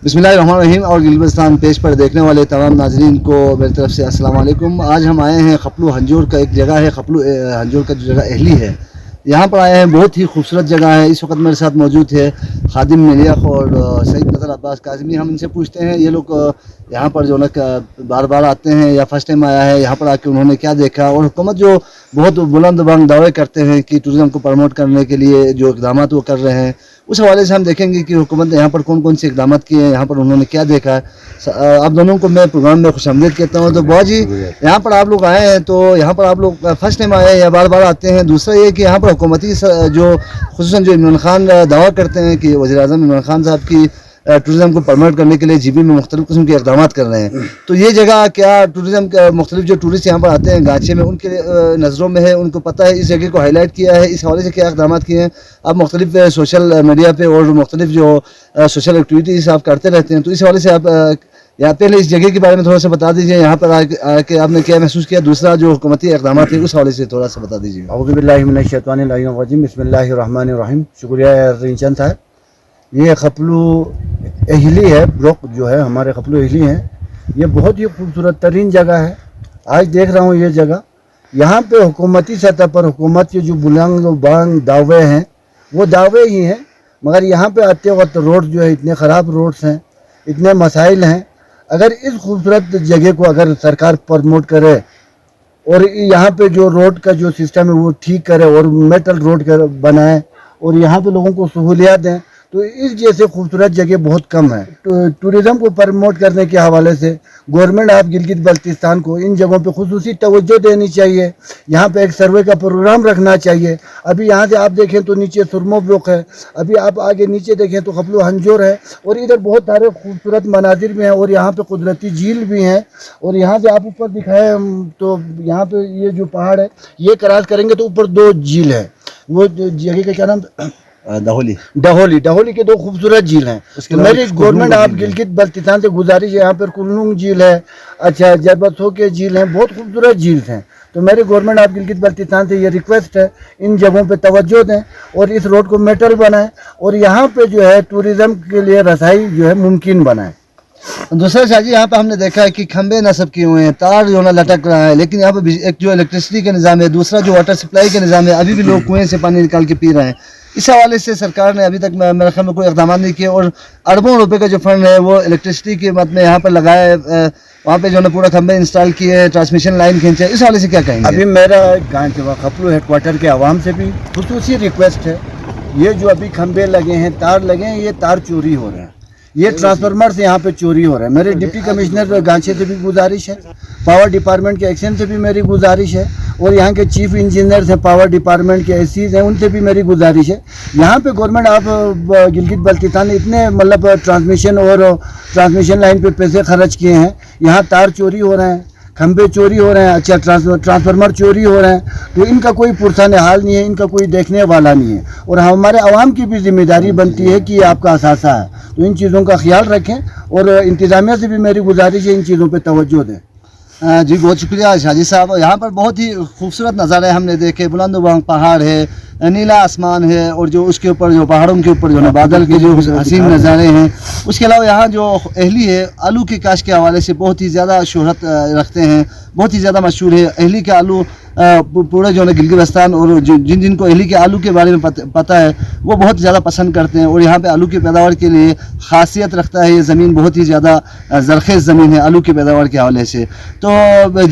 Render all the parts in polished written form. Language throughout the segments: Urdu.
بسم اللہ الرحمن الرحیم اور گلگت پیش پر دیکھنے والے تمام ناظرین کو میری طرف سے السلام علیکم۔ آج ہم آئے ہیں خپلو ہنجور کا ایک جگہ ہے، خپلو ہنجور کا جو جگہ اہلی ہے، یہاں پر آئے ہیں۔ بہت ہی خوبصورت جگہ ہے۔ اس وقت میرے ساتھ موجود ہے خادم ملیخ اور سعید نظر عباس کاظمی۔ ہم ان سے پوچھتے ہیں یہ لوگ یہاں پر جو نا بار بار آتے ہیں یا فرسٹ ٹائم آیا ہے، یہاں پر آ کے انہوں نے کیا دیکھا، اور حکومت جو بہت بلند بلند دعوے کرتے ہیں کہ ٹورزم کو پروموٹ کرنے کے لیے جو اقدامات وہ کر رہے ہیں، اس حوالے سے ہم دیکھیں گے کہ حکومت نے یہاں پر کون کون سے اقدامات کیے ہیں، یہاں پر انہوں نے کیا دیکھا ہے۔ آپ دونوں کو میں پروگرام میں خوش آمدید کہتا ہوں۔ تو بوا جی، یہاں پر آپ لوگ آئے ہیں، تو یہاں پر آپ لوگ فرسٹ ٹائم آئے ہیں یا بار بار آتے ہیں؟ دوسرا یہ کہ یہاں پر حکومتی جو خصوصاً جو عمران خان دعویٰ کرتے ہیں کہ وزیر اعظم عمران خان صاحب کی ٹورزم کو پروموٹ کرنے کے لیے جی بی میں مختلف قسم کے اقدامات کر رہے ہیں، تو یہ جگہ کیا ٹورزم کا مختلف جو ٹورسٹ یہاں پر آتے ہیں گانچے میں، ان کے نظروں میں ہے، ان کو پتہ ہے اس جگہ کو ہائی لائٹ کیا ہے، اس حوالے سے کیا اقدامات کیے ہیں؟ آپ مختلف سوشل میڈیا پہ اور مختلف جو سوشل ایکٹیویٹیز آپ کرتے رہتے ہیں، تو اس حوالے سے آپ یا پہلے اس جگہ کے بارے میں تھوڑا سا بتا دیجیے، یہاں پر آ کے آپ نے کیا محسوس کیا؟ دوسرا جو حکومتی اقدامات ہیں اس حوالے سے تھوڑا سا بتا دیجیے۔ اعوذ باللہ من الشیطان الرجیم، بسم اللہ الرحمن الرحیم۔ شکریہ رینچند صاحب۔ یہ خپلو اہلی ہے، بروک جو ہے ہمارے خپلو اہلی ہیں، یہ بہت ہی خوبصورت ترین جگہ ہے۔ آج دیکھ رہا ہوں یہ جگہ، یہاں پہ حکومتی سطح پر حکومت کے جو بلند و بلند دعوے ہیں وہ دعوے ہی ہیں، مگر یہاں پہ آتے وقت روڈ جو ہے اتنے خراب روڈز ہیں، اتنے مسائل ہیں۔ اگر اس خوبصورت جگہ کو اگر سرکار پروموٹ کرے اور یہاں پہ جو روڈ کا جو سسٹم ہے وہ ٹھیک کرے اور میٹل روڈ بنائے اور یہاں پہ لوگوں کو سہولیات دیں، تو اس جیسے خوبصورت جگہ بہت کم ہے۔ ٹورزم کو پروموٹ کرنے کے حوالے سے گورنمنٹ آف گلگت بلتستان کو ان جگہوں پہ خصوصی توجہ دینی چاہیے، یہاں پہ ایک سروے کا پروگرام رکھنا چاہیے۔ ابھی یہاں سے آپ دیکھیں تو نیچے سرمو بلوک ہے، ابھی آپ آگے نیچے دیکھیں تو خپلو ہنجور ہے، اور ادھر بہت سارے خوبصورت مناظر بھی ہیں، اور یہاں پہ قدرتی جھیل بھی ہیں۔ اور یہاں سے آپ اوپر دکھائیں تو یہاں پہ یہ جو پہاڑ ہے یہ کراس کریں گے تو اوپر دو جھیل ہے، وہ جگہ کا کیا نام؟ ڈہولی کے دو خوبصورت جھیل ہیں۔ میری گورنمنٹ آپ گلگت بلتستان سے گزارش ہے، یہاں پر کلنگ جھیل ہے، اچھا جربتھو کے جھیل ہیں، بہت خوبصورت جھیل ہیں۔ تو میری گورنمنٹ آپ گلگت بلتستان سے یہ ریکویسٹ ہے ان جگہوں پہ توجہ دیں اور اس روڈ کو میٹل بنائیں اور یہاں پہ جو ہے ٹورزم کے لیے رسائی جو ہے ممکن بنائیں۔ دوسرا شاہ جی، یہاں پہ ہم نے دیکھا ہے کہ کھمبے نصب کیے ہوئے ہیں، تار جو ہے لٹک رہا ہے، لیکن یہاں پہ ایک جو الیکٹرسٹی کا نظام ہے، دوسرا جو واٹر سپلائی کا نظام ہے، ابھی بھی لوگ کنویں سے پانی نکال کے پی رہے ہیں۔ اس حوالے سے سرکار نے ابھی تک میرے خیال میں کوئی اقدامات نہیں کیے، اور اربوں روپے کا جو فنڈ ہے وہ الیکٹرسٹی کے مد میں یہاں پر لگایا ہے، وہاں پہ جو ہے پورا کھمبے انسٹال کیے، ٹرانسمیشن لائن کھینچے، اس حوالے سے کیا کہیں گے؟ ابھی میرا خپلو ہیڈ کوارٹر کے عوام سے بھی خصوصی ریکویسٹ ہے، یہ جو ابھی کھمبے لگے ہیں، تار لگے ہیں، یہ تار چوری ہو رہے ہیں، یہ ٹرانسفارمر سے یہاں پہ چوری ہو رہا ہے۔ میرے ڈپٹی کمشنر گانچے سے بھی گزارش ہے، پاور ڈپارٹمنٹ کے ایکشن سے بھی میری گزارش ہے، اور یہاں کے چیف انجینئرز ہیں پاور ڈپارٹمنٹ کے ایسیز ہیں، ان سے بھی میری گزارش ہے۔ یہاں پہ گورنمنٹ آف گلگت بلتستان نے اتنے مطلب ٹرانسمیشن لائن پہ پیسے خرچ کیے ہیں، یہاں تار چوری ہو رہے ہیں، کھمبے چوری ہو رہے ہیں، اچھا ٹرانسفارمر چوری ہو رہے ہیں، تو ان کا کوئی پرسان حال نہیں ہے، ان کا کوئی دیکھنے والا نہیں ہے، اور ہمارے عوام کی بھی ذمہ داری بنتی ہے کہ یہ آپ کا اثاثہ ہے، تو ان چیزوں کا خیال رکھیں، اور انتظامیہ سے بھی میری گزارش ہے ان چیزوں پہ توجہ دیں۔ جی بہت شکریہ شاہ جی صاحب۔ یہاں پر بہت ہی خوبصورت نظارے ہم نے دیکھے، بلند و بلند پہاڑ ہے، نیلا آسمان ہے، اور جو اس کے اوپر جو پہاڑوں کے اوپر جو بادل کے جو حسین نظارے ہیں۔ اس کے علاوہ یہاں جو اہلی ہے آلو کی کاشت کے حوالے سے بہت ہی زیادہ شہرت رکھتے ہیں، بہت ہی زیادہ مشہور ہے اہلی کا آلو۔ پورے جو ہے گلگت بلتستان اور جن کو اہلی کے آلو کے بارے میں پتہ ہے وہ بہت زیادہ پسند کرتے ہیں، اور یہاں پہ آلو کی پیداوار کے لیے خاصیت رکھتا ہے۔ یہ زمین بہت ہی زیادہ زرخیز زمین ہے آلو کی پیداوار کے حوالے سے۔ تو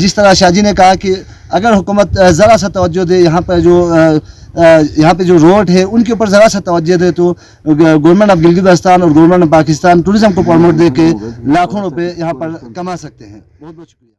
جس طرح شاہ جی نے کہا کہ اگر حکومت ذرا سا توجہ دے، یہاں پہ جو روڈ ہے ان کے اوپر ذرا سا توجہ دے، تو گورنمنٹ آف گلگت بلتستان اور گورنمنٹ آف پاکستان ٹورزم کو پروموٹ دے کے لاکھوں روپے یہاں پر کما سکتے ہیں۔ بہت بہت شکریہ۔